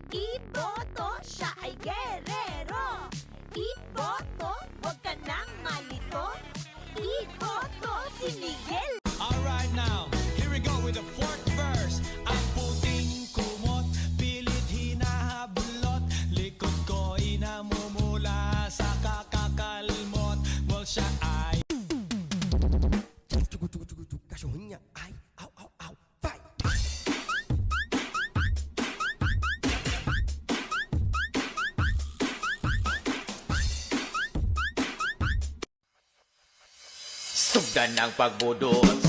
Iboto, siya ay gerero. Iboto, huwag ka nang malito. Iboto, si Miguel. Alright now, here we go with the fourth verse. Ang puting kumot, pilit hinahablot. Likod ko inamumula sa kakakalmot. Well, siya ay Cachorrinha, ai, au, au, au, vai! Sugdan ng pagbudot